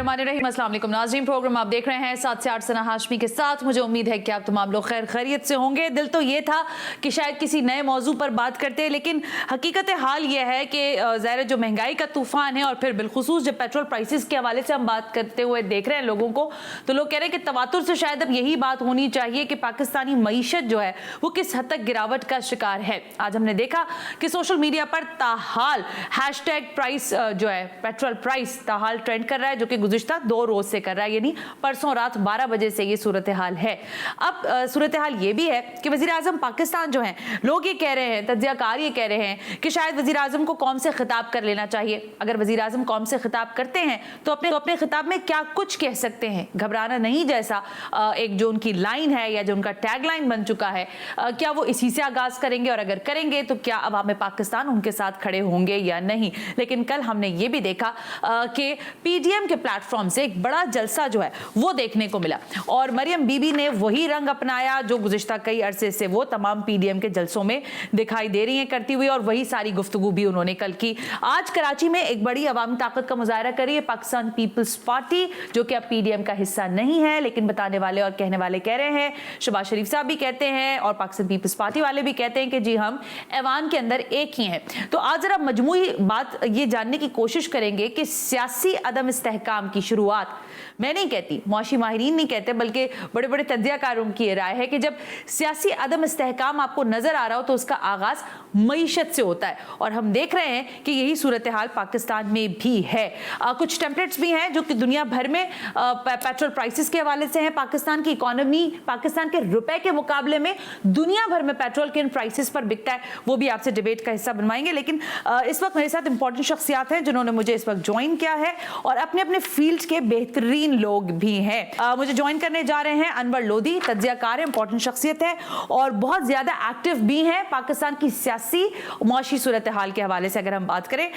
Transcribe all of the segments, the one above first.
बिस्मिल्लाहिर्रहमानिर्रहीम। अस्सलाम वालेकुम नाज़रीन, प्रोग्राम आप देख रहे हैं 7 से 8 सना हाशमी के साथ। मुझे उम्मीद है कि आप तमाम लोग खैर खैरियत से होंगे। दिल तो ये था कि शायद किसी नए मौजू पर बात करते, लेकिन हकीकत हाल ये है कि ज़ाहिर जो महंगाई का तूफान है और फिर बिलखुसूस जब पेट्रोल प्राइसेस के हवाले से हम बात करते हुए देख रहे हैं लोगों को, तो लोग कह रहे हैं कि तवातुर से शायद अब यही बात होनी चाहिए कि पाकिस्तानी मईशत जो है वो किस हद तक गिरावट का शिकार है। आज हमने देखा कि सोशल मीडिया पर ताहाल हैशटैग प्राइस जो है पेट्रोल प्राइस ताहाल ट्रेंड कर रहा है, जो कि गुज़िश्ता 2 रोज से कर रहा है, यानी परसों रात 12 बजे से ये सूरत हाल है। अब सूरत हाल ये भी है कि वज़ीर आज़म पाकिस्तान जो है, लोग ये कह रहे हैं, तज्ज़ियाकार ये कह रहे हैं कि शायद वज़ीर आज़म को कौम से खिताब कर लेना चाहिए। अगर वज़ीर आज़म कौम से खिताब करते हैं तो अपने खिताब में क्या कुछ कह सकते हैं, घबराना नहीं जैसा एक जो उनकी लाइन है या जो उनका टैग लाइन बन चुका है, क्या वो इसी से आगाज करेंगे, और अगर करेंगे तो क्या अवाम पाकिस्तान उनके साथ खड़े होंगे या नहीं। लेकिन कल हमने ये भी देखा कि पीडीएम के प्लेटफॉर्म से एक बड़ा जलसा जो है वो देखने को मिला, और मरियम बीबी ने वही रंग अपनाया जो गुज़िश्ता कई अरसे से वो तमाम पीडीएम के जलसों में दिखाई दे रही हैं करती हुई, और वही सारी गुफ्तगू भी उन्होंने कल की। आज कराची में एक बड़ी अवामी ताकत का मुजाहरा करी है पाकिस्तान पीपल्स पार्टी, जो कि अब पीडीएम का हिस्सा नहीं है, लेकिन बताने वाले और कहने वाले कह रहे हैं, शहबाज शरीफ साहब भी कहते हैं और पाकिस्तान पीपल्स पार्टी वाले भी कहते हैं कि जी हम ऐवान के अंदर एक ही हैं। तो आज जरा मजमूई बात ये जानने की कोशिश करेंगे कि सियासी अदम इस्तेहकाम की शुरुआत, मैं नहीं कहती, मुआशी माहिरीन नहीं कहते, बल्कि बड़े बड़े तज्ज़ियाकारों की ये राय है कि जब सियासी अदम इस्तेहकाम आपको नजर आ रहा हो तो उसका आगाज मईशत से होता है, और हम देख रहे हैं कि यही सूरत हाल पाकिस्तान में भी है। कुछ टेम्पलेट्स भी हैं जो कि दुनिया भर में पेट्रोल प्राइसेस के हवाले से हैं। पाकिस्तान की इकोनॉमी, पाकिस्तान के रुपए के मुकाबले में दुनिया भर में पेट्रोल के इन प्राइसेस पर बिकता है, वो भी आपसे डिबेट का हिस्सा बनवाएंगे। लेकिन इस वक्त मेरे साथ इंपॉर्टेंट शख्सियात हैं जिन्होंने मुझे इस वक्त ज्वाइन किया है, और अपने अपने फील्ड के बेहतरीन लोग भी हैं। मुझे ज्वाइन करने जा रहे हैं अनवर लोधी, तज्ज़ियाकार है, इंपॉर्टेंट शख्सियत है और बहुत ज्यादा एक्टिव भी हैं पाकिस्तान की सियासी मुआशी सूरत हाल के हवाले से अगर हम बात करें।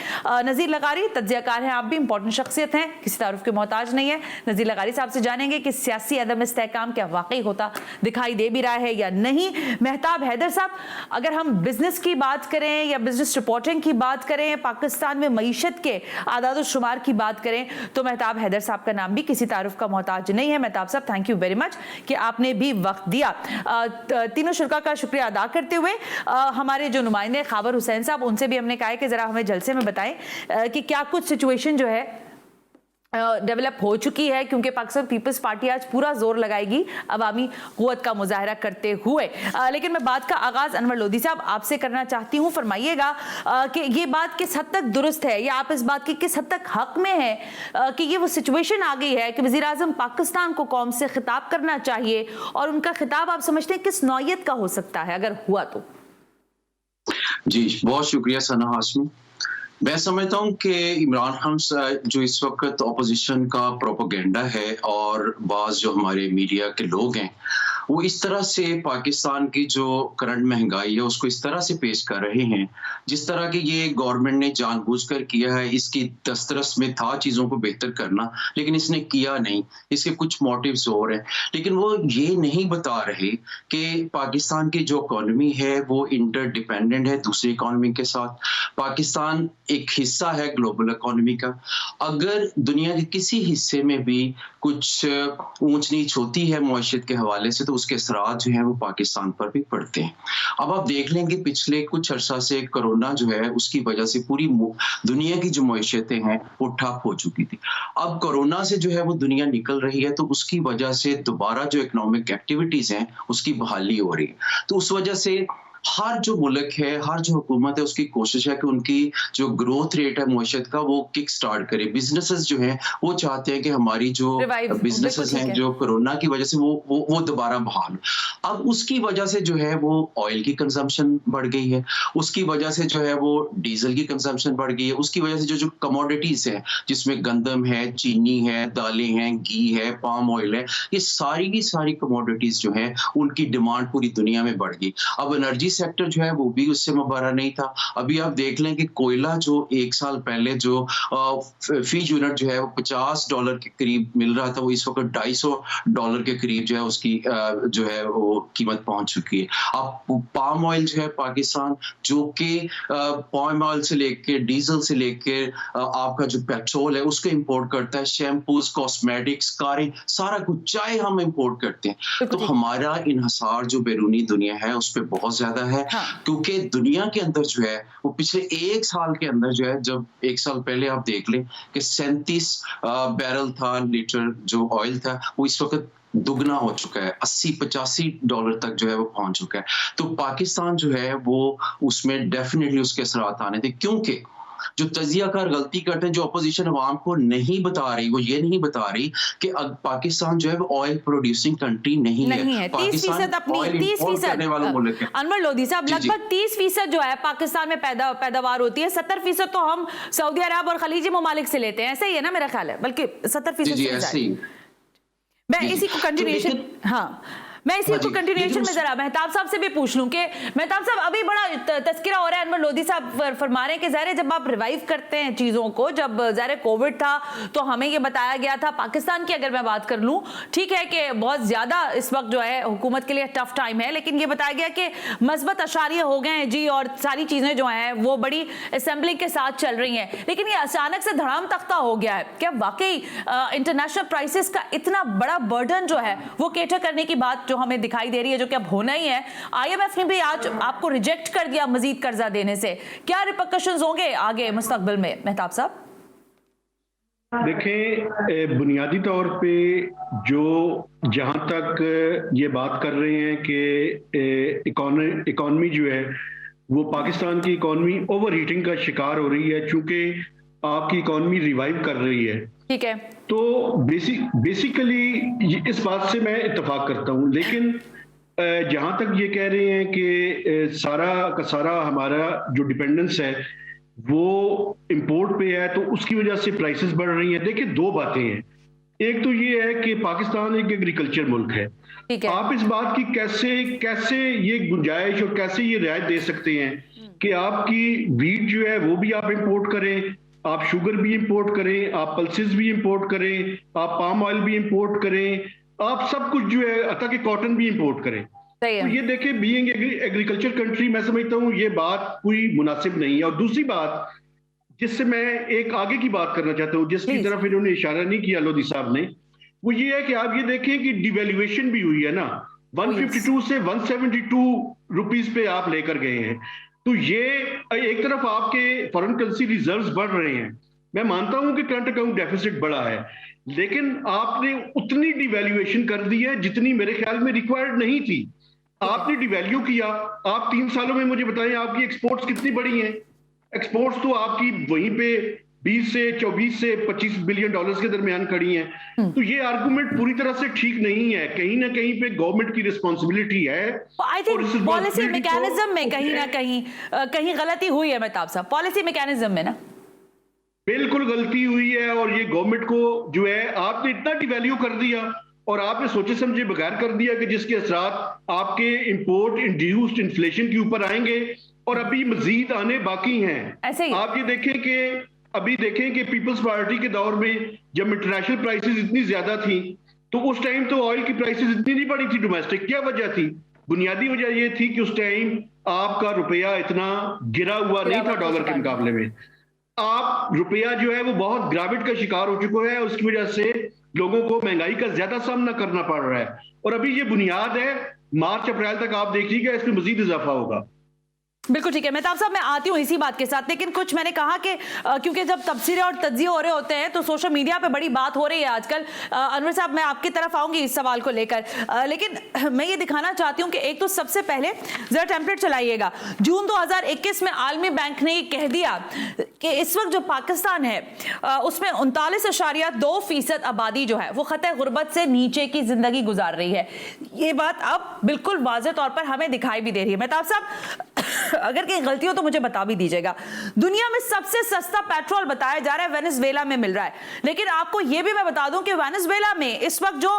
नज़ीर लगारी, तज्ज़ियाकार हैं, आप भी इंपॉर्टेंट शख्सियत हैं, किसी तारुफ के मोहताज नहीं है। नज़ीर लगारी साहब से जानेंगे कि सियासी अदम इस्तेहकाम क्या वाकई होता दिखाई दे भी रहा है या नहीं। मेहताब हैदर साहब, अगर हम बिजनेस की बात करें या बिजनेस रिपोर्टिंग की बात करें, पाकिस्तान में मईशत के आदाद शुमार की बात करें, तो मेहताब हैदर साहब का नाम भी किसी तारुफ का मोहताज नहीं है। मेहताब साहब, थैंक यू वेरी मच कि आपने भी वक्त दिया। तीनों शुरा का शुक्रिया अदा करते हुए हमारे जो नुमाइंदे खाबर हुसैन साहब, उनसे भी हमने कहा है कि जरा हमें जलसे में बताएं कि क्या कुछ सिचुएशन जो है डेवलप हो चुकी है, क्योंकि पाकिस्तान पीपल्स पार्टी आज पूरा जोर लगाएगी अवामी कुव्वत का मुजाहरा करते हुए। लेकिन मैं बात का आगाज अनवर लोधी साहब आपसे करना चाहती हूँ। फरमाइएगा कि ये बात किस हद तक दुरुस्त है, या आप इस बात की किस हद तक हक में है कि ये वो सिचुएशन आ गई है कि वज़ीर आज़म पाकिस्तान को कौम से खिताब करना चाहिए, और उनका खिताब आप समझते हैं किस नौयत का हो सकता है अगर हुआ तो? जी बहुत शुक्रिया सना हाशमी। मैं समझता हूँ कि इमरान खान जो इस वक्त ऑपोजिशन का प्रोपेगेंडा है और बाज़ जो हमारे मीडिया के लोग हैं वो इस तरह से पाकिस्तान की जो करंट महंगाई है उसको इस तरह से पेश कर रहे हैं जिस तरह की ये गवर्नमेंट ने जानबूझकर किया है। इसकी दस्तरस में था चीज़ों को बेहतर करना, लेकिन इसने किया नहीं। इसके कुछ मोटिव्स और हैं, लेकिन वो ये नहीं बता रहे कि पाकिस्तान की जो इकॉनमी है वो इंटरडिपेंडेंट है दूसरी इकॉनमी के साथ। पाकिस्तान एक हिस्सा है ग्लोबल इकॉनमी का। अगर दुनिया के किसी हिस्से में भी कुछ ऊंच नीच होती है मुआशरत के हवाले से, तो उसके असरात जो है वो पाकिस्तान पर भी पड़ते हैं। अब आप देख लेंगे पिछले कुछ अर्सा से कोरोना जो है उसकी वजह से पूरी दुनिया की जो मुआशरतें हैं वो ठप हो चुकी थी। अब कोरोना से जो है वो दुनिया निकल रही है, तो उसकी वजह से दोबारा जो इकोनॉमिक एक्टिविटीज हैं उसकी बहाली हो रही है। तो उस वजह से हर जो मुल्क है, हर जो हुकूमत है, उसकी कोशिश है कि उनकी जो ग्रोथ रेट है मुआशरत का वो किक स्टार्ट करे। बिजनेसेस जो हैं वो चाहते हैं कि हमारी जो बिजनेसेस हैं जो कोरोना की वजह से वो दोबारा बहाल। अब उसकी वजह से जो है वो ऑयल की कंजम्पशन बढ़ गई है, उसकी वजह से जो है वो डीजल की कंजम्पशन बढ़ गई है, उसकी वजह से जो कमोडिटीज है जिसमें गंदम है, चीनी है, दालें हैं, घी है, पाम ऑयल है, ये सारी की सारी कमोडिटीज जो है उनकी डिमांड पूरी दुनिया में बढ़ गई। अब एनर्जी सेक्टर जो है वो भी उससे मुबारा नहीं था। अभी आप देख लें कि कोयला जो 1 साल पहले जो फी यूनिट जो है वो $50 के करीब मिल रहा था, वो इस वक्त $250 के करीब जो है उसकी जो है वो कीमत पहुंच चुकी है। अब पाम ऑयल जो है पाकिस्तान, जो कि पाम ऑयल से लेके डीजल से लेके आपका जो पेट्रोल है उसको इंपोर्ट करता है, शैम्पूज, कॉस्मेटिक्स, कारें, सारा कुछ, चाय हम इंपोर्ट करते हैं। तो हमारा इन्हिसार जो बैरूनी दुनिया है उस पर बहुत ज्यादा है। क्योंकि दुनिया के अंदर जो है वो पिछले 1 साल के अंदर जो है, जब 1 साल पहले आप देख लें कि 37 बैरल था लीटर जो ऑयल था, वो इस वक्त दुगना हो चुका है, $80-85 तक जो है वो पहुंच चुका है। तो पाकिस्तान जो है वो उसमें डेफिनेटली उसके असरात आने थे, क्योंकि जो तजियाकार गलती करते हैं, जो अपोजिशन अवाम को नहीं बता रही, वो ये नहीं बता रही कि पाकिस्तान जो है वो ऑयल प्रोड्यूसिंग कंट्री नहीं है। 30% अपनी 30% मुल्क है। अनवर लोधी साहब, लगभग 30% जो है पाकिस्तान में पैदावार होती है, 70% तो हम सऊदी अरब और खलीजी ममालिक से लेते हैं, ऐसे ही है ना मेरा ख्याल है, बल्कि 70%। मैं इसी को कंटिन्यूएशन मैं इसी को कंटिन्यूएशन में जरा मेहताब साहब से भी पूछ लूं कि मेहताब साहब, अभी बड़ा तस्करा हो रहा है, अनवर लोधी साहब फरमा रहे हैं कि ज़ाहिर जब आप रिवाइव करते हैं चीज़ों को, जब ज़ाहिर कोविड था तो हमें ये बताया गया था, पाकिस्तान की अगर मैं बात कर लूं, ठीक है कि बहुत ज़्यादा इस वक्त जो है हुकूमत के लिए टफ टाइम है, लेकिन ये बताया गया कि मस्बत अशारिये हो गए हैं जी, और सारी चीज़ें जो हैं वो बड़ी असेंबलिंग के साथ चल रही हैं, लेकिन ये अचानक से धड़ाम तख्ता हो गया है। क्या वाकई इंटरनेशनल प्राइसेस का इतना बड़ा बर्डन जो है वो केटर करने की बात जो हमें दिखाई दे रही है, जो कि अब होना ही है? IMF ने भी आज आपको रिजेक्ट कर दिया मजीद कर्जा देने से, क्या रिपरकशंस होंगे आगे मुस्तकबिल में मेहताब साहब? देखें, बुनियादी तौर पे जो जहां तक ये बात कर रहे हैं कि इकॉनमी जो है वो पाकिस्तान की इकॉनमी ओवर हीटिंग का शिकार हो रही है, चूंकि आपकी इकॉनमी रिवाइव कर रही है, ठीक है, तो बेसिकली इस बात से मैं इत्तेफाक करता हूं। लेकिन जहां तक ये कह रहे हैं कि सारा का सारा हमारा जो डिपेंडेंस है वो इंपोर्ट पे है, तो उसकी वजह से प्राइसेस बढ़ रही हैं। देखिए, दो बातें हैं। एक तो ये है कि पाकिस्तान एक एग्रीकल्चर मुल्क है, आप इस बात की कैसे ये गुंजाइश और कैसे ये रियायत दे सकते हैं कि आपकी वीट जो है वो भी आप इंपोर्ट करें, आप शुगर भी इंपोर्ट करें, आप पल्सेस भी इंपोर्ट करें, आप पाम ऑयल भी इंपोर्ट करें, आप सब कुछ जो है अतः कि कॉटन भी इंपोर्ट करें। तो ये देखिए, बीइंग एग्रीकल्चर कंट्री, मैं समझता हूँ ये बात कोई मुनासिब नहीं है। और दूसरी बात जिससे मैं एक आगे की बात करना चाहता हूँ, जिसकी तरफ इन्होंने इशारा नहीं किया लोधी साहब ने, वो ये है कि आप ये देखें कि डिवैल्यूएशन भी हुई है ना, 152 से 172 रुपीज पे आप लेकर गए हैं। तो ये एक तरफ आपके फॉरेन करेंसी रिजर्व्स बढ़ रहे हैं, मैं मानता हूं कि करंट अकाउंट डेफिसिट बढ़ा है, लेकिन आपने उतनी डिवैल्यूएशन कर दी है जितनी मेरे ख्याल में रिक्वायर्ड नहीं थी। आपने डिवैल्यू किया, आप 3 सालों में मुझे बताएं आपकी एक्सपोर्ट्स कितनी बढ़ी हैं? एक्सपोर्ट्स तो आपकी वहीं पे 20 से 24 से 25 बिलियन डॉलर्स के दरमियान खड़ी हैं। तो ये आर्गुमेंट पूरी तरह से ठीक नहीं है, कहीं ना कहीं पे गवर्नमेंट की रिस्पॉन्सिबिलिटी है। आई थिंक पॉलिसी मैकेनिज्म में कहीं ना कहीं गलती हुई है मेहताब साहब, पॉलिसी मैकेनिज्म में ना बिल्कुल गलती हुई है। और ये गवर्नमेंट को जो है आपने इतना डिवैल्यू कर दिया और आपने सोचे समझे बगैर कर दिया कि जिसके असरात आपके इंपोर्ट इंड्यूस्ड इन्फ्लेशन के ऊपर आएंगे और अभी मजीद आने बाकी हैं। ऐसे ही आप ये देखें कि पीपल्स पार्टी के दौर में जब इंटरनेशनल प्राइसेस इतनी ज्यादा थी तो उस टाइम तो ऑयल की प्राइसेस इतनी नहीं बढ़ी थी डोमेस्टिक। क्या वजह थी? बुनियादी वजह ये थी कि उस टाइम आपका रुपया इतना गिरा हुआ नहीं था डॉलर के मुकाबले में। आप रुपया जो है वो बहुत ग्राविट का शिकार हो चुका है, उसकी वजह से लोगों को महंगाई का ज्यादा सामना करना पड़ रहा है। और अभी ये बुनियाद है, मार्च अप्रैल तक आप देखिएगा इसमें मजीद इजाफा होगा। बिल्कुल ठीक है मेहताब साहब, मैं आती हूँ इसी बात के साथ, लेकिन कुछ मैंने कहा कि क्योंकि जब तबसीरे और तज्जिए हो रहे होते हैं तो सोशल मीडिया पे बड़ी बात हो रही है आजकल। अनवर साहब, मैं आपकी तरफ आऊंगी इस सवाल को लेकर, लेकिन मैं ये दिखाना चाहती हूँ कि एक तो सबसे पहले जरा टेम्पलेट चलाइएगा। जून 2021 में आलमी बैंक ने कह दिया कि इस वक्त जो पाकिस्तान है उसमें 39.2% आबादी जो है वो खतरे गुर्बत से नीचे की जिंदगी गुजार रही है। ये बात अब बिल्कुल वाज़ेह तौर पर हमें दिखाई भी दे रही है। मेहताब साहब, अगर कहीं गलती हो तो मुझे बता भी दीजिएगा। दुनिया में सबसे सस्ता पेट्रोल बताया जा रहा है वेनेजुएला में मिल रहा है, लेकिन आपको यह भी मैं बता दूं कि वेनेजुएला में इस वक्त जो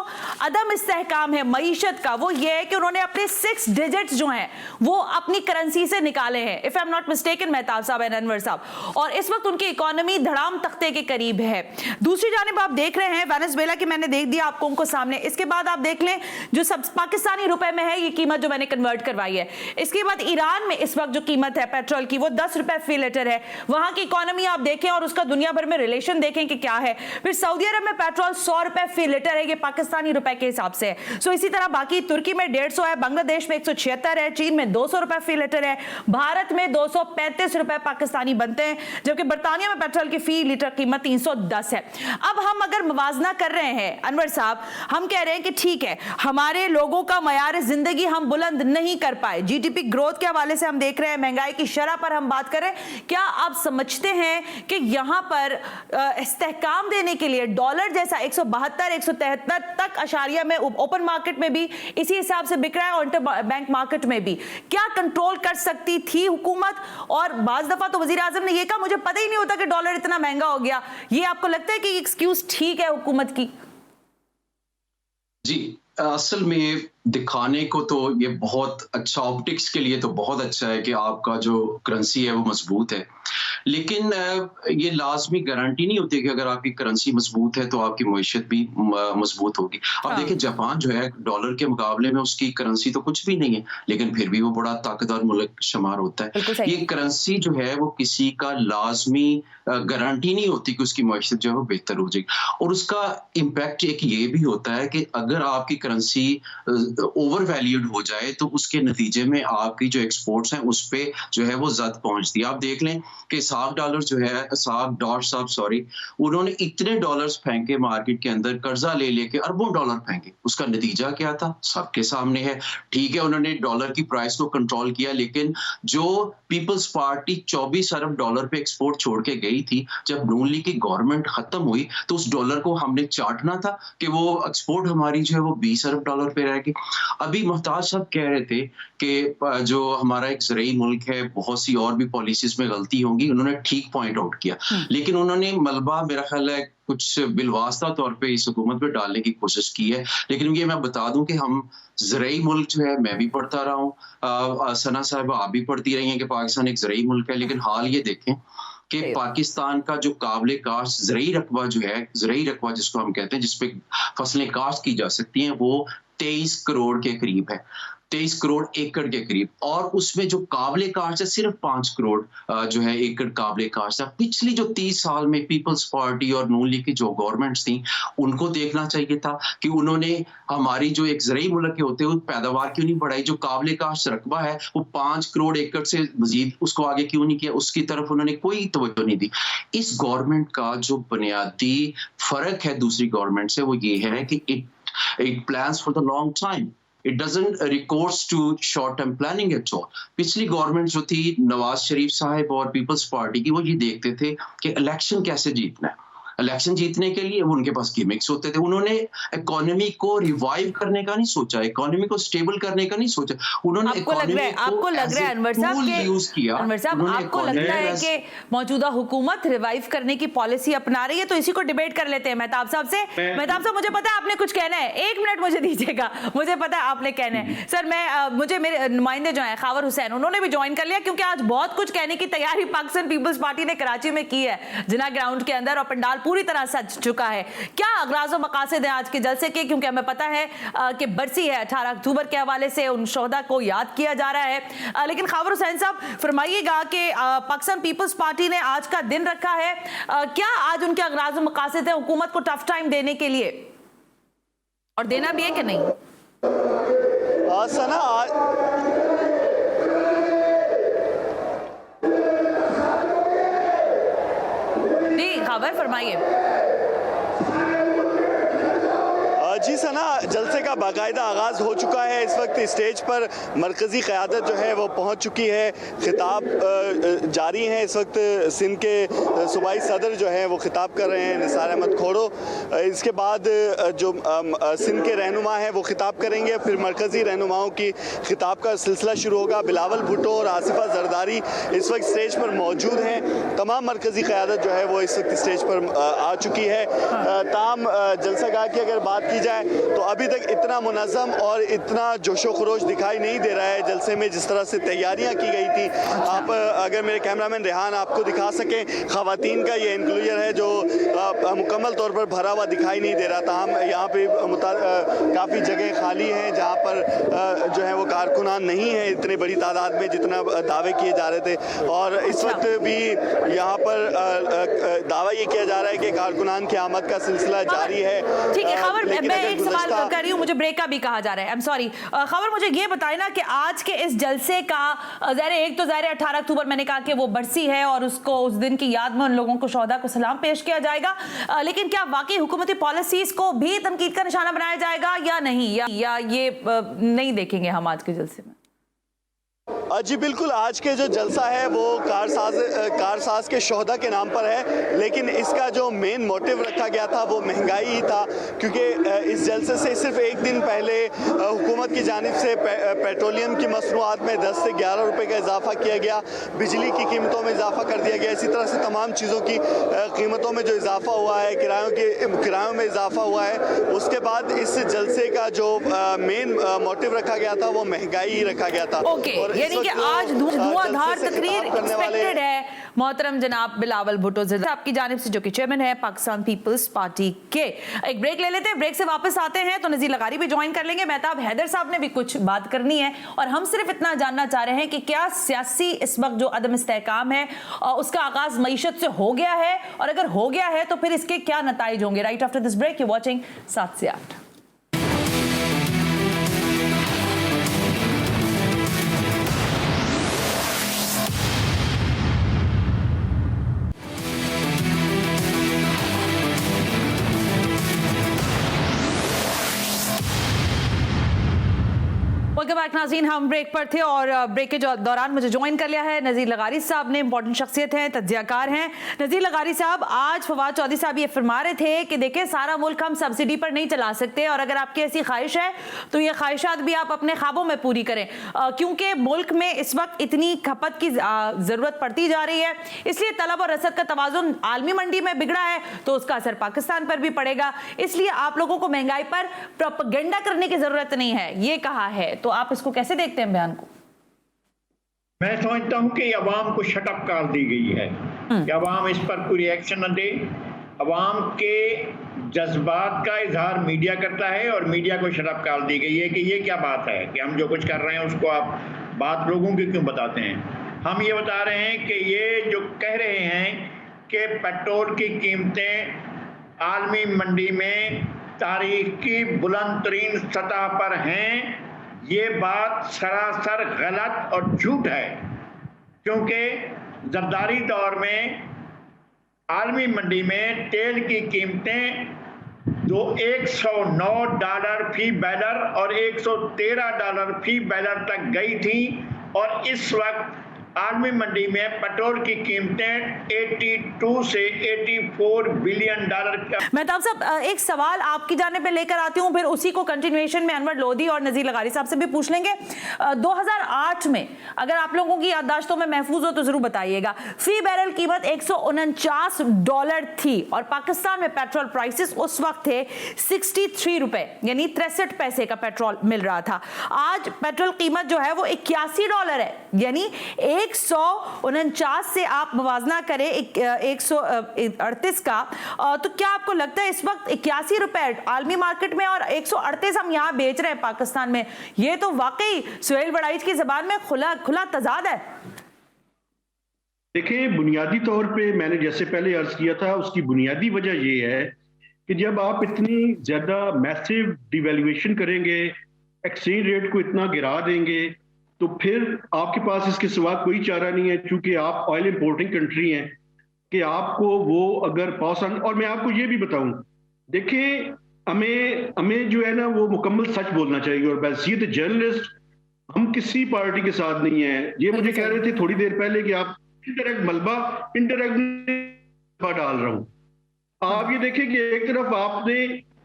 अदम इस्तेहकाम है मईशत का, वो ये है कि उन्होंने अपने 6 डिजिट्स जो हैं वो अपनी करेंसी से निकाले हैं, if I am not mistaken, Mehtab साहब एंड अनवर साहब, और इस वक्त उनकी इकोनॉमी धड़ाम तख्ते के करीब है। दूसरी जानिब आप देख रहे हैं वेनेजुएला की, मैंने देख दिया आपको उनको सामने। इसके बाद आप देख लें जो सब पाकिस्तानी रुपए में है ये कीमत जो मैंने कन्वर्ट करवाई है। इसके बाद ईरान में इस वक्त जो कीमत है पेट्रोल की वो 10 रुपए फी लीटर है। वहां की इकोनॉमी आप देखें और उसका दुनिया भर में रिलेशन देखें कि क्या है। फिर सऊदी अरब में पेट्रोल 100 रुपए फी लीटर है, ये पाकिस्तानी रुपए के हिसाब से है। सो इसी तरह बाकी तुर्की में 150 है, बांग्लादेश में 176 है, चीन में 200 रुपए फी लीटर है, भारत में 235 रुपए पाकिस्तानी बनते हैं, जबकि बर्तानिया में पेट्रोल की फी लीटर कीमत 310 है। अब हम अगर मुवाजना कर रहे हैं अनवर साहब, हम कह रहे हैं कि ठीक है हमारे लोगों का मयार जिंदगी हम बुलंद नहीं कर पाए, जीडीपी ग्रोथ के हवाले से हम देख रहे हैं, महंगाई की शरह पर हम बात करें, क्या आप समझते हैं कि यहां पर इस्तेहकाम देने के लिए डॉलर जैसा 172 173 तक अशारिया में ओपन मार्केट में भी इसी हिसाब से बिक रहा है और इंटर बैंक मार्केट में भी, क्या कंट्रोल कर सकती थी हुकूमत? और बाज दफा तो वजीर आजम ने यह कहा मुझे पता ही नहीं होता कि डॉलर इतना महंगा हो गया। ये आपको लगता है कि एक्सक्यूज ठीक है हुकूमत की? जी, असल में दिखाने को तो ये बहुत अच्छा, ऑप्टिक्स के लिए तो बहुत अच्छा है कि आपका जो करेंसी है वो मजबूत है, लेकिन ये लाजमी गारंटी नहीं होती कि अगर आपकी करेंसी मजबूत है तो आपकी मईशत भी मजबूत होगी। अब देखिए जापान जो है डॉलर के मुकाबले में उसकी करेंसी तो कुछ भी नहीं है, लेकिन फिर भी वो बड़ा ताकतवर मुल्क शुमार होता है। ये करेंसी जो है वो किसी का लाजमी गारंटी नहीं होती कि उसकी मईशत जो है वो बेहतर हो जाएगी, और उसका इम्पैक्ट एक ये भी होता है कि अगर आपकी करेंसी ओवर वैल्यूड हो जाए तो उसके नतीजे में आपकी जो एक्सपोर्ट्स हैं उस पे जो है वो जद पहुंचती है। आप देख लें कि साहब डॉलर जो है, साहब डॉट साहब सॉरी, उन्होंने इतने डॉलर्स फेंके मार्केट के अंदर, कर्जा ले लेके अरबों डॉलर फेंके, उसका नतीजा क्या था सबके सामने है। ठीक है उन्होंने डॉलर की प्राइस को कंट्रोल किया, लेकिन जो पीपल्स पार्टी 24 अरब डॉलर पे एक्सपोर्ट छोड़ के गई थी, जब नून लीग की गवर्नमेंट खत्म हुई तो उस डॉलर को हमने चाटना था कि वो एक्सपोर्ट हमारी जो है वो 20 अरब डॉलर पे रहेगी। अभी मुहताज साहब कह रहे थे कि जो हमारा एक ज़राई मुल्क है, बहुत सी और भी पॉलिसीज में गलती होंगी, उन्होंने ठीक पॉइंट आउट किया, लेकिन उन्होंने मलबा मेरा ख्याल है कुछ बिलवास्ता तौर पे इस हुकूमत पे डालने की कोशिश की है। लेकिन ये मैं बता दूं कि हम ज़राई मुल्क जो है, मैं भी पढ़ता रहा हूँ, सना साहब आप भी पढ़ती रही हैं कि पाकिस्तान एक ज़राई मुल्क है, लेकिन हाल ये देखें कि पाकिस्तान का जो काबिल काश्त ज़राई रकबा जो है, ज़राई रकबा जिसको हम कहते हैं, जिसपे फसलें काश्त की जा सकती हैं, वो 23 करोड़ के करीब है, 23 करोड़ एकड़ के करीब, और उसमें जो काबिल काश्त है सिर्फ 5 करोड़ जो है एकड़ काबिल काश्त है। पिछली जो 30 साल में पीपल्स पार्टी और नून लीग की जो गवर्नमेंट्स थी उनको देखना चाहिए था कि उन्होंने हमारी जो एक ज़राई मुल्क के होते हुए पैदावार क्यों नहीं बढ़ाई, जो काबिल काश्त रकबा है वो 5 करोड़ एकड़ से मजीद उसको आगे क्यों नहीं किया, उसकी तरफ उन्होंने कोई तवज्जो नहीं दी। इस गवर्नमेंट का जो बुनियादी फर्क है दूसरी गवर्नमेंट से वो ये है कि it plans for the long time. It doesn't recourse to short-term planning at all. पिछली गवर्नमेंट जो थी नवाज शरीफ साहब और पीपल्स पार्टी की, वो ये देखते थे कि इलेक्शन कैसे जीतना है, इलेक्शन जीतने के लिए उनके पास गिमिक्स होते थे। उन्होंने इकोनॉमी को रिवाइव करने का नहीं सोचा, इकोनॉमी को स्टेबल करने का नहीं सोचा, उन्होंने आपको लग रहा है अनवर साहब आपको लगता है कि मौजूदा हुकूमत रिवाइव करने की पॉलिसी अपना रही है? तो इसी को डिबेट कर लेते हैं मेहताब साहब से। मेहताब साहब मुझे पता है आपने कुछ कहना है, 1 मिनट मुझे दीजिएगा, मुझे पता है आपने कहना है। सर मुझे मेरे नुमाइंदे जो है खावर हुसैन, उन्होंने भी ज्वाइन कर लिया, क्योंकि आज बहुत कुछ कहने की तैयारी पाकिस्तान पीपल्स पार्टी ने कराची में की है, जिना ग्राउंड के अंदर, और पंडाल पूरी तरह सज चुका है। क्या अगराज़ व मकासद है आज के जलसे के? क्योंकि हमें पता है कि बरसी है 18 अक्टूबर के हवाले से उन शोहदा को याद किया जा रहा है, लेकिन खावर हुसैन साहब फरमाइएगा कि पाकिस्तान पीपल्स पार्टी ने आज का दिन रखा है, क्या आज उनके अगराज़ व मकासद है हुकूमत को टफ टाइम देने के लिए, और देना भी है कि नहीं? सना फरमाइए। जी सना, जलसे का बाकायदा आगाज़ हो चुका है। इस वक्त स्टेज पर मरकज़ी क़यादत जो है वो पहुंच चुकी है। खिताब जारी है। इस वक्त सिंध के सूबाई सदर जो है वो खिताब कर रहे हैं, निसार अहमद खोड़ो। इसके बाद जो सिंध के रहनुमा हैं वो खिताब करेंगे, फिर मरकज़ी रहनुमाओं की खिताब का सिलसिला शुरू होगा। बिलावल भुट्टो और आसिफा जरदारी इस वक्त स्टेज पर मौजूद हैं। तमाम मरकज़ी क़यादत जो है वो इस वक्त स्टेज पर आ चुकी है। ताम जलसागाह की अगर बात की जाए तो अभी तक इतना मुनज़्ज़म और इतना जोशो खरोश दिखाई नहीं दे रहा है जलसे में, जिस तरह से तैयारियां की गई थी। आप अगर मेरे कैमरामैन रेहान आपको दिखा सकें, ख़वातीन का ये इंक्लूजर है जो मुकम्मल तौर पर भरा हुआ दिखाई नहीं दे रहा था। हम यहाँ पे काफ़ी जगह खाली हैं जहाँ पर जो है वो कारकुनान नहीं है इतनी बड़ी तादाद में जितना दावे किए जा रहे थे। और इस वक्त भी यहाँ पर दावा ये किया जा रहा है कि कारकुनान की आमद का सिलसिला जारी है। ठीक है खबर, मैं एक सवाल कर रही हूँ, मुझे ब्रेक का भी कहा जा रहा है, आई एम सॉरी। खबर मुझे ये बताए ना कि आज के इस जलसे का एक तो ज़ाहिर 18 अक्टूबर मैंने कहा कि वो बरसी है और उसको उस दिन की याद में उन लोगों को शोहदा को सलाम पेश किया जाएगा, लेकिन क्या वाकई हुकूमती पॉलिसीज को भी तनकीद का निशाना बनाया जाएगा या नहीं, या ये नहीं देखेंगे हम आज के जलसे में? जी बिल्कुल, आज के जो जलसा है वो कारसाज के शोहदा के नाम पर है, लेकिन इसका जो मेन मोटिव रखा गया था वो महंगाई ही था, क्योंकि इस जलसे से सिर्फ एक दिन पहले हुकूमत की जानिब से पेट्रोलियम की मसनूआत में 10 से 11 रुपए का इजाफा किया गया, बिजली की कीमतों में इजाफा कर दिया गया, इसी तरह से तमाम चीज़ों की कीमतों में जो इजाफा हुआ है, किरायों में इजाफा हुआ है। उसके बाद इस जलसे का जो मेन मोटिव रखा गया था वो महंगाई ही रखा गया था। और यानी कि आज धुआंधार तकरीर एक्सपेक्टेड है मोहतरम जनाब बिलावल भुट्टो आपकी जानिब से, जो कि चेयरमैन है पाकिस्तान पीपल्स पार्टी के। एक ब्रेक ले लेते हैं, ब्रेक से वापस आते हैं तो नज़ीर लगारी भी ज्वाइन कर लेंगे, मेहताब हैदर साहब ने भी कुछ बात करनी है, और हम सिर्फ इतना जानना चाह रहे हैं कि क्या सियासी इस वक्त जो अदम इस्तेहकाम है उसका आगाज मईशत से हो गया है, और अगर हो गया है तो फिर इसके क्या नताइज होंगे। Right after this break you watching 7 से 8। वेलकम बैक नाज़रीन, हम ब्रेक पर थे और ब्रेक के दौरान मुझे ज्वाइन कर लिया है नज़ीर लगारी साहब ने, इंपॉर्टेंट शख्सियत हैं, तज्जियाकार हैं। नज़ीर लगारी साहब, आज फवाद चौधरी साहब ये फरमा रहे थे कि देखिए सारा मुल्क हम सब्सिडी पर नहीं चला सकते, और अगर आपकी ऐसी ख्वाहिश है तो ये ख्वाहिशात भी आप अपने ख्वाबों में पूरी करें, क्योंकि मुल्क में इस वक्त इतनी खपत की ज़रूरत पड़ती जा रही है, इसलिए तलब और रसद का तवाज़ुन आलमी मंडी में बिगड़ा है तो उसका असर पाकिस्तान पर भी पड़ेगा, इसलिए आप लोगों को महंगाई पर प्रोपेगेंडा करने की ज़रूरत नहीं है, ये कहा है। तो आप इसको कैसे देखते हैं बयान को? मैं समझता हूं कि अवाम को शटअप कर दी गई है कि अवाम इस पर कोई रिएक्शन न दे। अवाम के जज्बात का इजहार मीडिया करता है और मीडिया को शटअप कर दी गई है कि ये क्या बात है कि हम जो कुछ कर रहे हैं उसको आप बात लोगों की क्यों बताते हैं। हम ये बता रहे हैं कि ये जो कह रहे हैं कि पेट्रोल की कीमतें आलमी मंडी में तारीख की बुलंद तरीन सतह पर हैं, ये बात सरासर गलत और झूठ है, क्योंकि जरदारी दौर में आलमी मंडी में तेल की कीमतें $109 फी बैरल और $113 फी बैरल तक गई थी, और इस वक्त आलमी मंडी में पेट्रोल की कीमतें 82 से 84 बिलियन डॉलर का। मेहताब साहब, एक सवाल आपकी जाने पे लेकर आती हूँ, फिर उसी को कंटिन्यूएशन में अनवर लोधी और नज़ीर लगारी साहब से भी पूछ लेंगे। 2008 में अगर आप लोगों की याददाश्तों में महफूज हो तो जरूर बताइएगा, फी बैरल कीमत $149 थी और पाकिस्तान में पेट्रोल प्राइसेस उस वक्त थे 63 रुपए, यानी 63 पैसे का पेट्रोल मिल रहा था। आज पेट्रोल कीमत जो है वो $81 है, यानी 149 से आप मुवाजना करें 138 का, तो क्या आपको लगता है इस वक्त 81 रुपए आलमी मार्केट में और 138 हम यहाँ बेच रहे हैं पाकिस्तान में, ये तो वाकई सुहेल बड़ाइच की जबान में खुला तजाद है? देखिए, बुनियादी तौर पे मैंने जैसे पहले अर्ज किया था, उसकी बुनियादी वजह ये है कि जब आप इतनी ज्यादा मैसिव डिवैल्यूएशन करेंगे, एक्सचेंज रेट को इतना गिरा देंगे, तो फिर आपके पास इसके सिवा कोई चारा नहीं है, चूंकि आप ऑयल इंपोर्टिंग कंट्री हैं, कि आपको वो अगर पास ऑन। और मैं आपको ये भी बताऊं, देखिए हमें जो है ना वो मुकम्मल सच बोलना चाहिए। और बैसियत जर्नलिस्ट हम किसी पार्टी के साथ नहीं है। ये मुझे कह रहे थे थोड़ी देर पहले कि आप इंटरैक्ट मलबा डाल रहा हूं। आप ये देखें कि एक तरफ आपने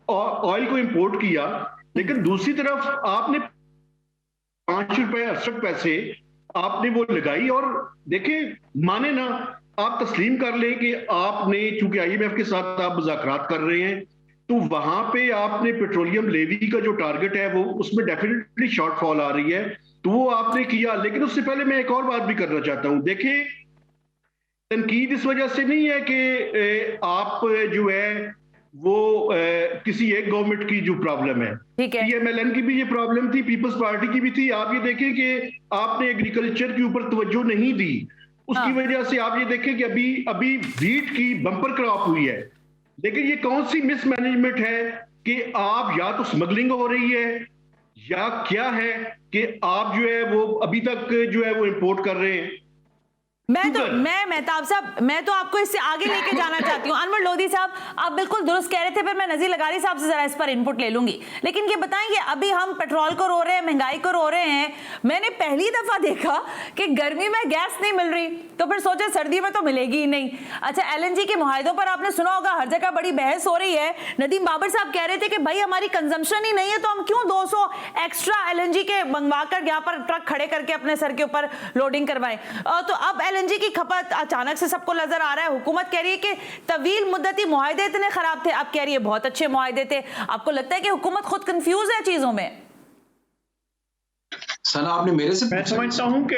ऑयल को इंपोर्ट किया, लेकिन दूसरी तरफ आपने 5 रुपए 68 पैसे आपने वो लगाई। और देखें, माने ना, आप तस्लीम कर लें कि आपने, चूंकि IMF के साथ आप मुज़ाकरात कर रहे हैं, तो वहां पे आपने पेट्रोलियम लेवी का जो टारगेट है वो उसमें डेफिनेटली शॉर्टफॉल आ रही है, तो वो आपने किया। लेकिन उससे पहले मैं एक और बात भी करना चाहता हूं। देखिए, तनकीद इस वजह से नहीं है कि आप जो है वो किसी एक गवर्नमेंट की जो प्रॉब्लम है, PMLN की भी ये प्रॉब्लम थी, पीपल्स पार्टी की भी थी। आप ये देखें कि आपने एग्रीकल्चर के ऊपर तवज्जो नहीं दी, उसकी वजह से आप ये देखें कि अभी व्हीट की बम्पर क्रॉप हुई है। लेकिन ये कौन सी मिसमैनेजमेंट है कि आप या तो स्मगलिंग हो रही है या क्या है कि आप जो है वो अभी तक जो है वो इंपोर्ट कर रहे हैं। मेहताब साहब, मैं तो आपको इससे आगे लेके जाना चाहती हूँ। अनवर लोधी साहब, आप बिल्कुल दुरुस्त कह रहे थे, फिर मैं नजीर लगारी साहब से जरा इस पर इनपुट ले लूंगी। लेकिन ये बताएंगे, अभी हम पेट्रोल को रो रहे हैं, महंगाई को रो रहे हैं, मैंने पहली दफा देखा कि गर्मी में गैस नहीं मिल रही, तो फिर सोचा सर्दी में तो मिलेगी ही नहीं। अच्छा, LNG के मुआहिदों पर आपने सुना होगा, हर जगह बड़ी बहस हो रही है। नदीम बाबर साहब कह रहे थे कि भाई हमारी कंजम्पशन ही नहीं है, तो हम क्यों 200 एक्स्ट्रा LNG के मंगवा कर यहाँ पर ट्रक खड़े करके अपने सर के ऊपर लोडिंग करवाएं। तो अब LNG की खपत अचानक से सबको नजर आ रहा है। हुकूमत कह रही है कि तवील मुद्दती मुआहिदे इतने खराब थे, अब कह रही है बहुत अच्छे मुआहिदे थे। आपको लगता है कि हुकूमत खुद कंफ्यूज है चीजों में? सना, आपने मेरे से मैं समझता हूं कि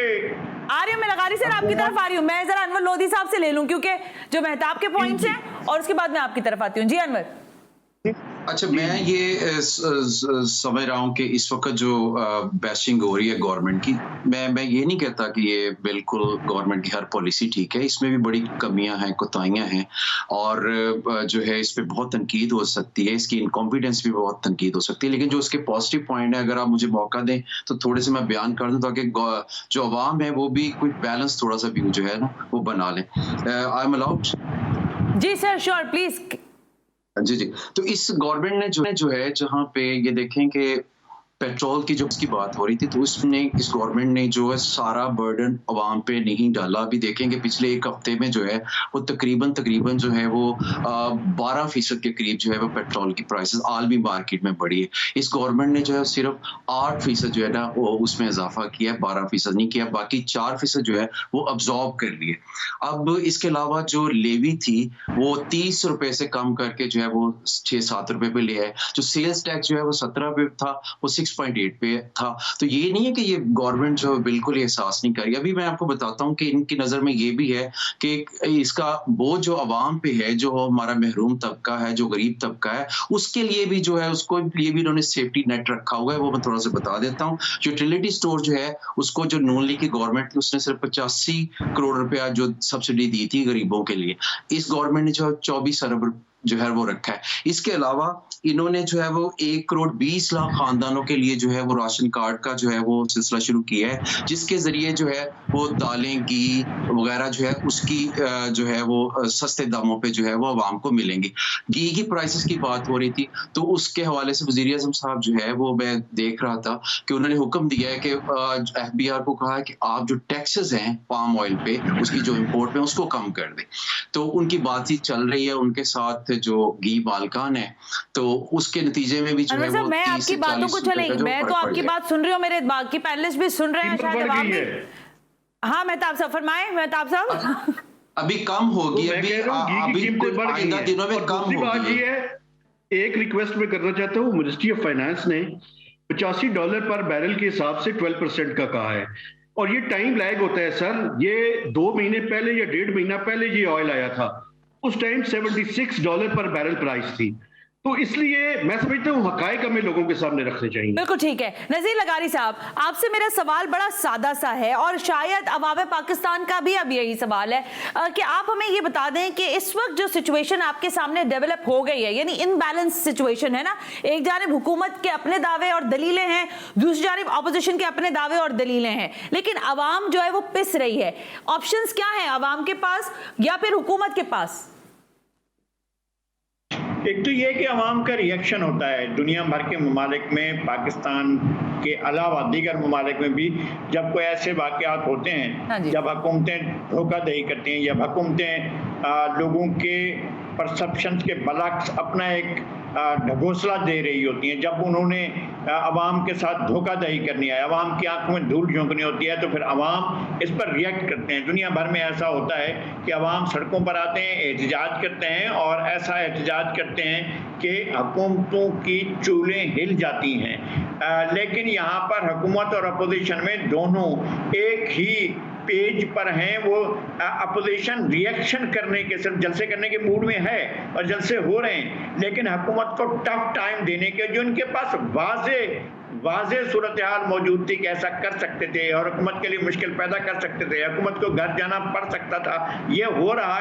आ रही हूं, मैं लगारी सर आपकी तरफ आ रही हूं। मैं जरा अनवर लोधी साहब से ले लूं, क्योंकि जो मेहताब के पॉइंट्स हैं, और उसके बाद मैं आपकी तरफ आती हूं। जी अनवर। अच्छा, मैं ये समझ रहा हूँ कि इस वक्त जो बैशिंग हो रही है गवर्नमेंट की, मैं ये नहीं कहता कि ये बिल्कुल गवर्नमेंट की हर पॉलिसी ठीक है। इसमें भी बड़ी कमियां हैं, कोताहियां हैं, और जो है इस पे बहुत तनकीद हो सकती है, इसकी इनकॉम्पिटेंस भी बहुत तनकीद हो सकती है। लेकिन जो उसके पॉजिटिव पॉइंट है, अगर आप मुझे मौका दें तो थोड़े से मैं बयान कर दूं, ताकि जो अवाम है वो भी कोई बैलेंस थोड़ा सा व्यू जो है ना वो बना लें। I am allowed? जी सर, श्योर, प्लीज। जी। तो इस गवर्नमेंट ने जो है, जहां पे ये देखें कि पेट्रोल की जो इसकी बात हो रही थी, तो उसने, इस गवर्नमेंट ने जो है सारा बर्डन अवाम पे नहीं डाला। अभी देखेंगे पिछले एक हफ्ते में जो है वो तकरीबन जो है वो 12% के करीब जो है वो पेट्रोल की प्राइसेस आलमी मार्केट में बढ़ी है। इस गवर्नमेंट ने जो है सिर्फ 8% जो है ना वो उसमें इजाफा किया है, 12% नहीं किया। बाकी 4% जो है वो अब्जॉर्ब कर लिए। अब इसके अलावा जो लेवी थी वो 30 रुपए से कम करके जो है वो 6-7 रुपए पे लिया है। जो सेल्स टैक्स जो है वो 17 पे था, वो 6.8 पे था। तो ये नहीं है कि ये गवर्नमेंट जो बिल्कुल एहसास नहीं कर रही। अभी मैं आपको बताता हूँ कि इनकी नजर में ये भी है कि इसका बोझ जो अवाम पे है, जो हमारा महरूम तबका है, जो गरीब तबका है, उसके लिए भी जो है, उसको लिए भी इन्होंने सेफ्टी नेट रखा हुआ है। वो मैं थोड़ा सा बता देता हूँ। यूटिलिटी स्टोर जो है उसको जो नून लीग की गवर्नमेंट थी उसने सिर्फ 85 करोड़ रुपया जो सब्सिडी दी थी गरीबों के लिए। इस गवर्नमेंट ने जो 24 अरब जो है वो रखा है। इसके अलावा इन्होंने जो है वो 1,20,00,000 खानदानों के लिए जो है वो राशन कार्ड का जो है वो सिलसिला शुरू किया है, जिसके जरिए जो है वो दालें, घी वगैरह जो है उसकी जो है वो सस्ते दामों पे जो है वो आवाम को मिलेंगी। घी की प्राइसेस की बात हो रही थी, तो उसके हवाले से वज़ीर आज़म साहब जो है वो मैं देख रहा था कि उन्होंने हुक्म दिया है कि FBR को कहा है कि आप जो टैक्सेस हैं पाम ऑयल पे, उसकी जो इम्पोर्ट पे, उसको कम कर दें। तो उनकी बातचीत चल रही है उनके साथ जो घी मालकान है, तो उसके नतीजे में भी जो है वो मैं आपकी बातों को चलेंगे, मैं तो आपकी बात सुन रही हूँ, मेरे बाकी पैनलिस्ट भी सुन रहे हैं, शायद आप भी। हाँ मेहताब साहब फरमाएं। मेहताब साहब, अभी कम होगी, अभी आइंदा दिनों में कम होगी। एक रिक्वेस्ट मैं करना चाहता हूँ, मिनिस्ट्री ऑफ फाइनेंस ने $85 पर बैरल के हिसाब से 12% का कहा है, और ये टाइम लैग होता है सर। ये 2 महीने पहले या 1.5 महीना पहले ये ऑयल आया था, उस टाइम $76 पर बैरल प्राइस थी। तो इसलिए मैं समझता हूँ हकायक हमें लोगों के सामने रखने चाहिए। बिल्कुल ठीक है। नज़ीर लगारी साहब, आपसे मेरा सवाल बड़ा सादा सा है, और शायद अवाम पाकिस्तान का भी अब यही सवाल है कि आप हमें ये बता दें कि इस वक्त जो सिचुएशन आपके सामने डेवलप हो गई है, यानी इनबैलेंस सिचुएशन है ना, एक जानिब हुकूमत के अपने दावे और दलीलें हैं, दूसरी जानिब अपोजिशन के अपने दावे और दलीलें हैं, लेकिन अवाम जो है वो पिस रही है। ऑप्शंस क्या है अवाम के पास या फिर हुकूमत के पास? एक तो ये कि अवाम का रिएक्शन होता है दुनिया भर के ममालिक में, पाकिस्तान के अलावा दीगर ममालिक में भी, जब कोई ऐसे वाक़यात होते हाँ हैं, जी। जब हुकूमतें धोखाधड़ी करती हैं या हुकूमतें लोगों के परसेप्शन के बरअक्स अपना एक ढकोसला दे रही होती हैं, जब उन्होंने अवाम के साथ धोखाधड़ी करनी है, अवाम की आंखों में धूल झोंकनी होती है, तो फिर अवाम इस पर रिएक्ट करते हैं। दुनिया भर में ऐसा होता है कि अवाम सड़कों पर आते हैं, एहतजाज करते हैं और ऐसा एहतजाज करते हैं कि हुकूमतों की चूलें हिल जाती हैं। लेकिन यहाँ पर हुकूमत और अपोजिशन में दोनों एक ही पेज पर हैं। वो अपोजिशन रिएक्शन करने के, सिर्फ जलसे करने के मूड में है और जलसे हो रहे हैं, लेकिन हुकूमत को टफ टाइम देने के जो उनके पास वाज़े सूरत हाल मौजूद थी कि ऐसा कर सकते थे और हुकूमत के लिए मुश्किल पैदा कर सकते थे, हुकूमत को घर जाना पड़ सकता था। ये हो रहा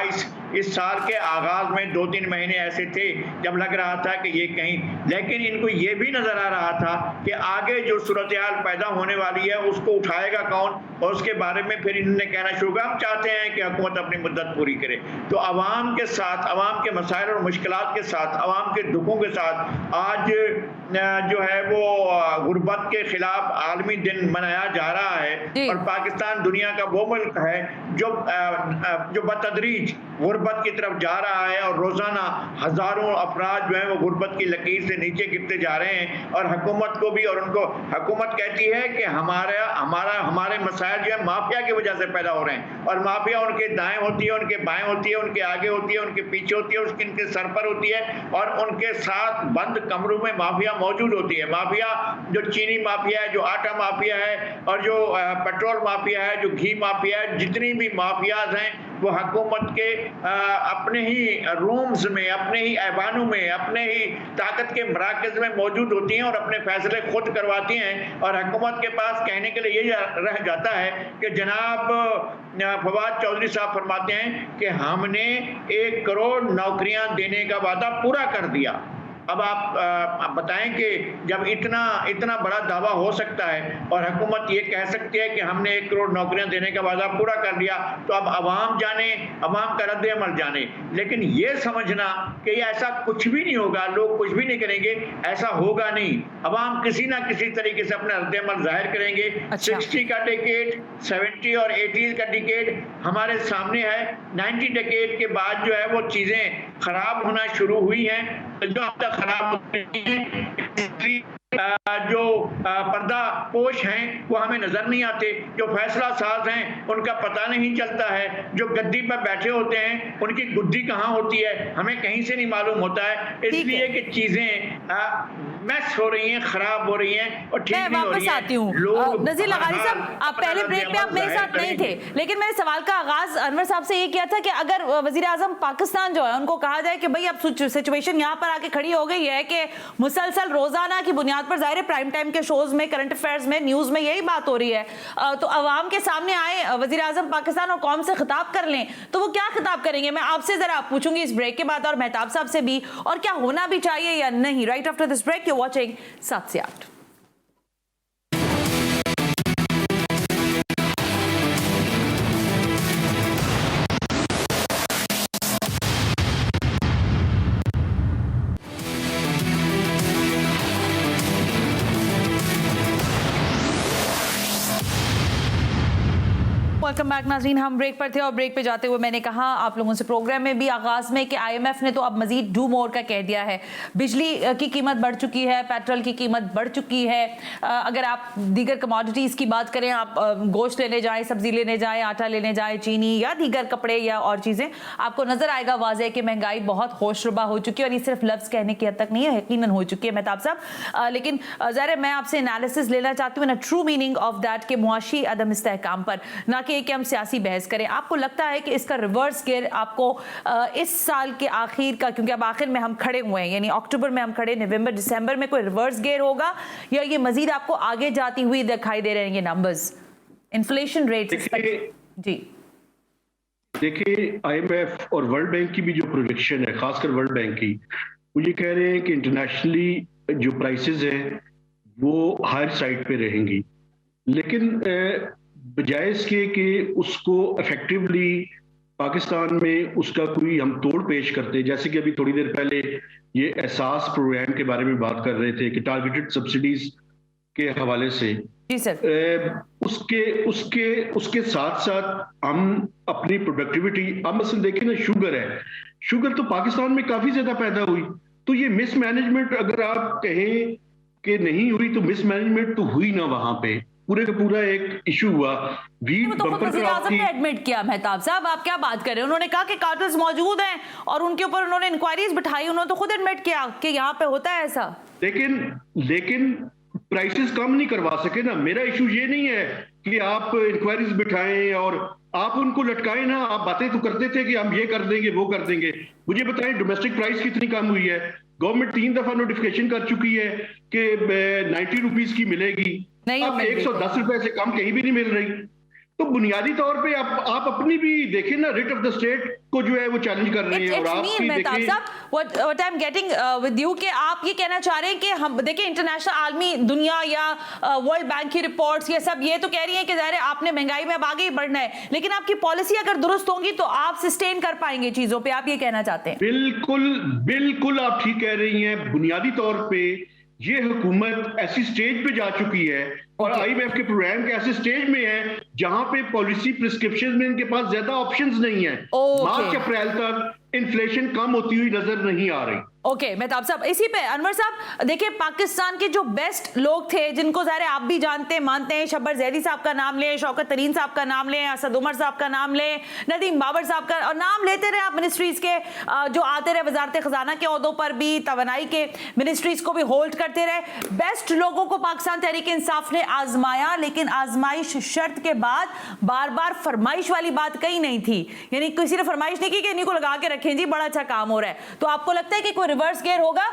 इस साल के आगाज में 2-3 महीने ऐसे थे जब लग रहा था कि ये कहीं, लेकिन इनको ये भी नजर आ रहा था कि आगे जो सूरत हाल पैदा होने वाली है उसको उठाएगा कौन, और उसके बारे में फिर इन्होंने कहना शुरू किया हम चाहते हैं कि हुकूमत अपनी मुद्दत पूरी करे। तो अवाम के साथ, अवाम के मसाइल और मुश्किलात के साथ, अवाम के दुखों के साथ आज जो है वो गुर्बत के खिलाफ आलमी दिन मनाया जा रहा है। और पाकिस्तान दुनिया का वो मुल्क है जो बतदरीज गुर्बत की तरफ जा रहा है और रोजाना हजारों अफराद जो है वो गुर्बत की लकीर से नीचे गिरते जा रहे हैं। और हुकूमत को भी, और उनको हुकूमत कहती है कि हमारे मसाइल जो है माफिया की वजह से पैदा हो रहे हैं, और माफिया उनके दाएं होती है, उनके बाएं होती है, उनके आगे होती है, उनके पीछे होती है, उसके इनके सर पर होती है, और उनके साथ बंद कमरों में माफिया मौजूद होती है। माफिया जो चीनी माफिया है, जो आटा माफिया है, और जो पेट्रोल माफिया है, जो घी माफिया है, जितनी भी माफियाज हैं वो हुकूमत के अपने ही रूम्स में, अपने ही ऐवानों में, अपने ही ताकत के मराकज़ में मौजूद होती हैं और अपने फैसले खुद करवाती हैं। और हुकूमत के पास कहने के लिए ये रह जाता है कि जनाब फवाद चौधरी साहब फरमाते हैं कि हमने 1 करोड़ नौकरियां देने का वादा पूरा कर दिया। अब आप बताएं कि जब इतना बड़ा दावा हो सकता है और हुकूमत ये कह सकती है कि हमने 1 करोड़ नौकरियां देने का वादा पूरा कर लिया, तो अब अवाम जाने, अवाम का रद्द अमल जाने। लेकिन ये समझना कि ऐसा कुछ भी नहीं होगा, लोग कुछ भी नहीं करेंगे, ऐसा होगा नहीं। अवाम किसी ना किसी तरीके से अपना रद्द अमल जाहिर करेंगे। 60 का डिकेड, 70 और 80 का डिकेड हमारे सामने है। 90 डिकेड के बाद जो है वो चीजें खराब होना शुरू हुई हैं, जो अब तक खराब होती हैं। जो पर्दा पोश हैं वो हमें नजर नहीं आते, जो फैसला साज हैं उनका पता नहीं चलता है, जो गद्दी पर बैठे होते हैं उनकी गुद्दी कहाँ होती है हमें कहीं से नहीं मालूम होता है। इसलिए कि चीजें मैस हो रही हैं, खराब हो रही हैं और ठीक नहीं हो रही हैं। आती हूँ नज़ीर लगारी साहब, आप पहले ब्रेक में आप मेरे साथ नहीं थे, लेकिन मैंने सवाल का आगाज अनवर साहब से ये किया था कि अगर वजीर आजम पाकिस्तान जो है उनको कहा जाए कि भाई अब सिचुएशन यहाँ पर आके खड़ी हो गई है कि मुसलसल रोजाना की बुनियाद पर, जाहिर है प्राइम टाइम के शोज में, करंट अफेयर्स में, न्यूज में यही बात हो रही है, तो अवाम के सामने आए वजीर आजम पाकिस्तान और कौम से खिताब कर लें, तो वो क्या खिताब करेंगे? मैं आपसे जरा पूछूंगी इस ब्रेक के बाद और मेहताब साहब से भी, और क्या होना भी चाहिए या नहीं। Right after this break you watching 7 से 8। वेलकम बैक नाज़रीन, हम ब्रेक पर थे और ब्रेक पे जाते हुए मैंने कहा आप लोगों से प्रोग्राम में भी आगाज में कि IMF ने तो अब मजीद डू मोर का कह दिया है। बिजली की कीमत बढ़ चुकी है, पेट्रोल की कीमत बढ़ चुकी है, अगर आप दीगर कमोडिटीज़ की बात करें, आप गोश्त लेने जाएँ, सब्जी लेने जाएँ, आटा लेने जाएँ, चीनी या दीगर कपड़े या और चीज़ें, आपको नजर आएगा वाज़े कि महंगाई बहुत होशरुबा हो चुकी है। और ये सिर्फ लफ्ज़ कहने की हद तक नहीं है, यकीनन हो चुकी है मेहताब साहब। लेकिन ज़रा मैं आपसे एनालिसिस लेना चाहती हूँ ना ट्रू मीनिंग ऑफ दैट के मुआशी अदम इस्तेहकाम पर, ना कि हम सियासी बहस करें। आपको लगता है कि इसका रिवर्स गियर आपको इस साल के आखिर का, क्योंकि अब आखिर में हम खड़े हुए हैं, यानी अक्टूबर में हम खड़े, नवंबर दिसंबर में कोई रिवर्स गियर होगा या ये मजीद आपको आगे जाती हुई दिखाई दे रहे हैं ये नंबर्स, इन्फ्लेशन रेट? जी देखिए, IMF और वर्ल्ड बैंक की भी जो प्रोजेक्शन है, खासकर वर्ल्ड बैंक की, वो ये कह रहे हैं कि इंटरनेशनली जो प्राइसेस हैं वो हायर साइड पे रहेंगी, लेकिन बजाय इसके कि उसको इफेक्टिवली पाकिस्तान में उसका कोई हम तोड़ पेश करते, जैसे कि अभी थोड़ी देर पहले ये एहसास प्रोग्राम के बारे में बात कर रहे थे कि टारगेटेड सब्सिडीज के हवाले से जी सर। उसके साथ साथ हम अपनी प्रोडक्टिविटी, हम मसलन देखें ना, शुगर है, शुगर तो पाकिस्तान में काफी ज्यादा पैदा हुई, तो ये मिसमैनेजमेंट अगर आप कहें कि नहीं हुई तो मिसमैनेजमेंट तो हुई ना, वहां पे पूरे का पूरा एक इशू हुआ। वीट तो खुद वज़ीर आज़म ने एडमिट किया। मेहताब साहब आप क्या बात कर रहे हैं, उन्होंने कहा कि कार्टल्स मौजूद हैं और उनके ऊपर उन्होंने इंक्वायरीज बिठाई, उन्होंने तो खुद एडमिट किया कि यहाँ पे होता है ऐसा। लेकिन प्राइसेस कम नहीं करवा सके ना। मेरा इशू ये नहीं है कि आप इंक्वायरीज बिठाएं और आप उनको लटकाएं ना। आप बातें तो करते थे कि हम ये कर देंगे वो कर देंगे। मुझे बताएं डोमेस्टिक प्राइस कितनी कम हुई है? गवर्नमेंट 3 दफा नोटिफिकेशन कर चुकी है कि 90 रुपीस की मिलेगी, अब 110 रुपए से कम कहीं भी नहीं मिल रही। तो बुनियादी तौर पे आप अपनी भी देखें ना, रेट ऑफ द स्टेट को जो है वो चैलेंज कर रहे हैं। और आप देखें what I am getting with you कि आप ये कहना चाह रहे हैं कि हम देखिए इंटरनेशनल आलमी दुनिया या वर्ल्ड बैंक की रिपोर्ट्स ये सब ये तो कह रही है कि ज़ाहिर है आपने महंगाई में अब आगे ही बढ़ना है, लेकिन आपकी पॉलिसी अगर दुरुस्त होंगी तो आप सस्टेन कर पाएंगे चीजों पे, आप ये कहना चाहते हैं? बिल्कुल आप ठीक कह रही हैं। बुनियादी तौर पे ये हुकूमत ऐसी स्टेज पे जा चुकी है और IMF के प्रोग्राम के ऐसे स्टेज में है जहां पे पॉलिसी प्रिस्क्रिप्शन में इनके पास ज्यादा ऑप्शंस नहीं है। मार्च अप्रैल तक इन्फ्लेशन कम होती हुई नजर नहीं आ रही। ओके मेहताब साहब, इसी पे अनवर साहब देखिए, पाकिस्तान के जो बेस्ट लोग थे जिनको ज़ाहिर आप भी जानते मानते हैं, शब्बर ज़ैदी साहब का नाम लें, शौकत तरीन साहब का नाम लें, असद उमर साहब का नाम लें, नदीम बाबर साहब का, और नाम लेते रहे आप मिनिस्ट्रीज के जो आते रहे वजारत खजाना के ओहदों पर भी, तवानाई के मिनिस्ट्रीज को भी होल्ड करते रहे। बेस्ट लोगों को पाकिस्तान तहरीक इंसाफ ने आजमाया, लेकिन आजमाइश शर्त के बाद बार बार फरमाइश वाली बात कही नहीं थी। यानी किसी ने फरमाइश नहीं की कि इन्हीं को लगा के रखें जी बड़ा अच्छा काम हो रहा है। तो आपको लगता है कि कोई रिवर्स गेयर होगा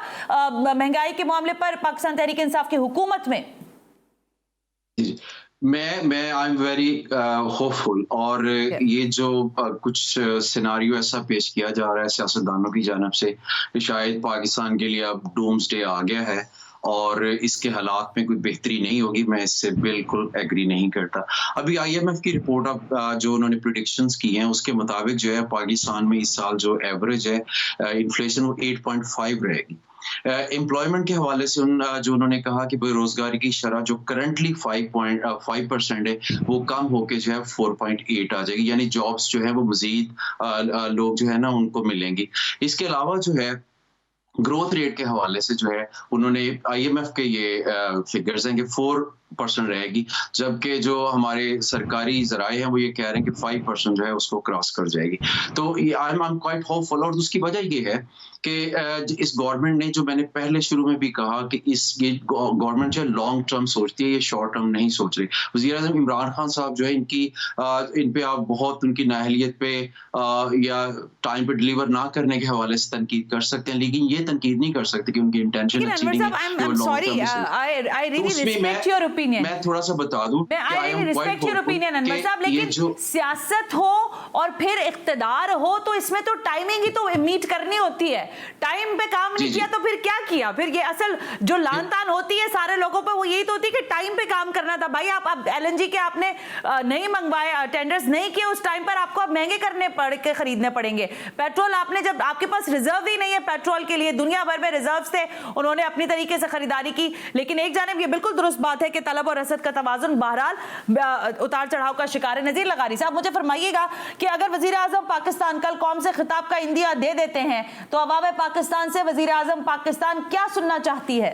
महंगाई के मामले पर पाकिस्तान तहरीक इंसाफ की हुकूमत में? मैं आई एम वेरी होपफुल। और ये जो कुछ सिनारियो ऐसा पेश किया जा रहा है सियासतदानों की जानब से, शायद पाकिस्तान के लिए अब डूम्सडे आ गया है और इसके हालात में कोई बेहतरी नहीं होगी, मैं इससे बिल्कुल एग्री नहीं करता। अभी IMF की रिपोर्ट अब जो उन्होंने प्रेडिक्शंस की हैं उसके मुताबिक जो है पाकिस्तान में इस साल जो एवरेज है इन्फ्लेशन वो 8.5 रहेगी। एम्प्लॉयमेंट के हवाले से जो उन्होंने कहा कि बेरोजगारी की शरह जो करंटली 5% है वो कम होके जो है 4.8 आ जाएगी, यानी जॉब्स जो है वो मजीद लोग जो है ना उनको मिलेंगी। इसके अलावा जो है ग्रोथ रेट के हवाले से जो है उन्होंने IMF के ये फिगर्स हैं कि 4% रहेगी, जबकि जो हमारे सरकारी जराए हैं वो ये कह रहे हैं कि 5% जो है उसको क्रॉस कर जाएगी। तो आई एम क्वाइट होपफुल। और उसकी वजह ये है कि इस गवर्नमेंट ने, जो मैंने पहले शुरू में भी कहा कि ये गवर्नमेंट जो है लॉन्ग टर्म सोचती है, ये शॉर्ट टर्म नहीं सोच रही। वज़ीर आज़म इमरान खान साहब जो है इन पे आप बहुत उनकी नाअहलियत पे या टाइम पे डिलीवर ना करने के हवाले से तनकीद कर सकते हैं, लेकिन ये तनकीद नहीं कर सकते कि उनकी इंटेंशन अच्छी नहीं है। मैं थोड़ा सा बता दूं, लेकिन सियासत हो और फिर इख्तिदार हो तो इसमें तो टाइमिंग ही तो मीट करनी होती है। टाइम पे काम नहीं किया तो फिर क्या किया? फिर ये असल जो लानतान होती है सारे लोगों पे वो यही तो होती है कि टाइम पे काम करना था। भाई आप LNG के आपने नहीं मंगवाए, टेंडर्स नहीं किए उस टाइम पर, आपको अब महंगे करने पड़ के खरीदने पड़ेंगे। पेट्रोल आपने, जब आपके पास रिजर्व ही नहीं है पेट्रोल के लिए, दुनिया भर में रिजर्व थे, उन्होंने अपनी तरीके से खरीदारी की। लेकिन एक जानिब ये बिल्कुल दुरुस्त बात है कि तलब और रसद का तवाजुन बहरहाल उतार चढ़ाव का शिकार है। नजीर लगारी साहब मुझे फरमाइएगा कि अगर वजीर आजम पाकिस्तान कल कौम से खिताब का इंदिया दे देते हैं तो अवाम पाकिस्तान से वजीर आजम पाकिस्तान क्या सुनना चाहती है?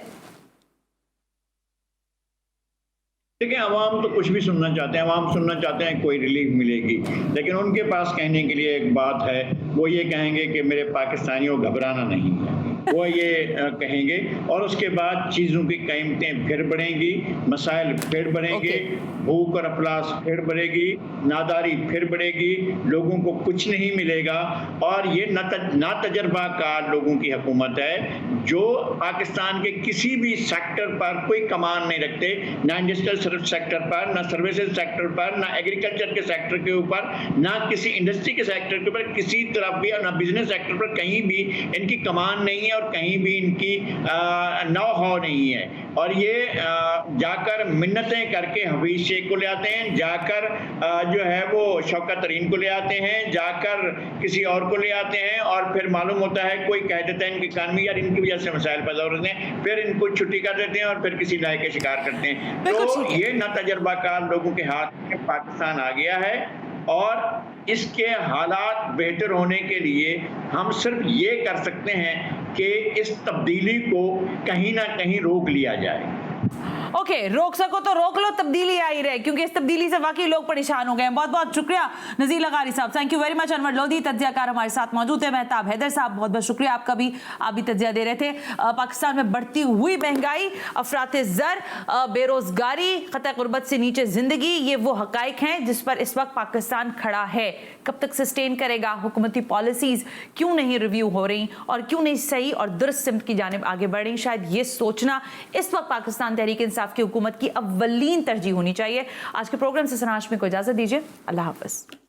देखिए, अवाम तो कुछ भी सुनना चाहते हैं। अवाम सुनना चाहते हैं कोई रिलीफ मिलेगी, लेकिन उनके पास कहने के लिए एक बात है, वो ये कहेंगे कि मेरे पाकिस्तानियों घबराना नहीं है, वो ये कहेंगे। और उसके बाद चीज़ों की कीमतें फिर बढ़ेंगी, मसाइल फिर बढ़ेंगे, भूख और अफलास फिर बढ़ेगी, नादारी फिर बढ़ेगी, लोगों को कुछ नहीं मिलेगा। और ये ना तजर्बाकार लोगों की हुकूमत है जो पाकिस्तान के किसी भी सेक्टर पर कोई कमान नहीं रखते, ना इंडस्ट्रियल सेक्टर पर, ना सर्विसेज सेक्टर पर, ना एग्रीकल्चर के सेक्टर के ऊपर, ना किसी इंडस्ट्री के सेक्टर के ऊपर, किसी तरफ भी, ना बिजनेस सेक्टर पर, कहीं भी इनकी कमान नहीं है। और कहीं भी इनकी नौ हौ नहीं है। और ये जाकर मिन्नतें करके हफीज शेख को ले आते हैं, जाकर जो है वो शौकत तरीन को ले आते हैं, जाकर किसी और को ले आते हैं, और फिर मालूम होता है कोई कह देता है इनकी इकानमी यार इनकी वजह से मसाइल पैदा हो रहे हैं, फिर इनको छुट्टी कर देते हैं और फिर किसी लाए के शिकार करते हैं। तो ये ना तजर्बाकार लोगों के हाथ में पाकिस्तान आ गया है, और इसके हालात बेहतर होने के लिए हम सिर्फ ये कर सकते हैं कि इस तब्दीली को कहीं ना कहीं रोक लिया जाए। ओके, रोक सको तो रोक लो, तब्दीली आ ही रहे, क्योंकि इस तब्दीली से वाकई लोग परेशान हो गए हैं। बहुत बहुत शुक्रिया नज़ीर लगारी साहब, thank you very much. Anwar Lodhi तज्जियाकार हमारे साथ मौजूद है। मेहताब हैदर साहब, बहुत बहुत शुक्रिया आपका भी, आप भी तज्जिया दे रहे थे। पाकिस्तान में बढ़ती हुई महंगाई, अफरात ज़र, बेरोजगारी, खतरे गुर्बत से नीचे जिंदगी, ये वो हकाइक हैं जिस पर इस वक्त पाकिस्तान खड़ा है। कब तक सस्टेन करेगा? हुकूमती पॉलिसीज क्यों नहीं रिव्यू हो रही और क्यों नहीं सही और दुरुस्त सिमत की जानिब आगे बढ़ रही? शायद ये सोचना इस वक्त पाकिस्तान तहरीक इंसाफ की हुकूमत की अव्वलीन तरजीह होनी चाहिए। आज के प्रोग्राम से सना हाशमी को इजाजत दीजिए। अल्लाह हाफिज।